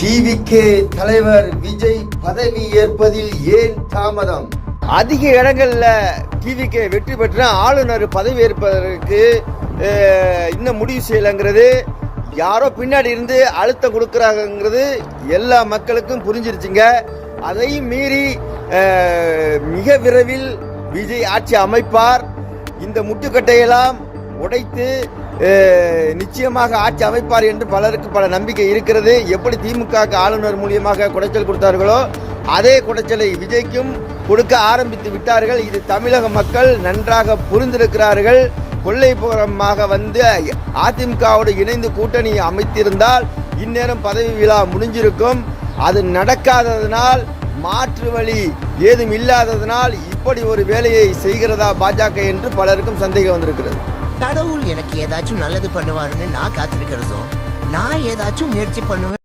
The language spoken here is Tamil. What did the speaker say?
டிவிகே தலைவர் விஜய் பதவி ஏற்பதில் ஏன் தாமதம்? அதிக இடங்கள்ல டிவிகே வெற்றி பெற்ற ஆளுநர் பதவி ஏற்பதற்கு இன்னும் முடிவு செய்யலைங்கிறது, யாரோ பின்னாடி இருந்து அழுத்தம் கொடுக்குறாங்கிறது எல்லா மக்களுக்கும் புரிஞ்சிருச்சுங்க. அதையும் மீறி மிக விரைவில் விஜய் ஆட்சி அமைப்பார். இந்த முட்டுக்கட்டையெல்லாம் உடைத்து நிச்சயமாக ஆட்சி அமைப்பார் என்று பலருக்கு பல நம்பிக்கை இருக்கிறது. எப்படி திமுக ஆளுநர் மூலியமாக குடைச்சல் கொடுத்தார்களோ அதே குடைச்சலை விஜய்க்கும் கொடுக்க ஆரம்பித்து விட்டார்கள். இது தமிழக மக்கள் நன்றாக புரிந்திருக்கிறார்கள். கொள்ளைப்புறமாக வந்து அதிமுகவோடு இணைந்து கூட்டணி அமைத்திருந்தால் இந்நேரம் பதவி விழா முடிஞ்சிருக்கும். அது நடக்காததனால், மாற்று வழி ஏதும் இல்லாததனால் இப்படி ஒரு வேலையை செய்கிறதா பாஜக என்று பலருக்கும் சந்தேகம் வந்திருக்கிறது. கடவுள் எனக்கு ஏதாச்சும் நல்லது பண்ணுவாருன்னு நான் காத்திருக்கிறதும், நான் ஏதாச்சும் முயற்சி பண்ணுவேன்.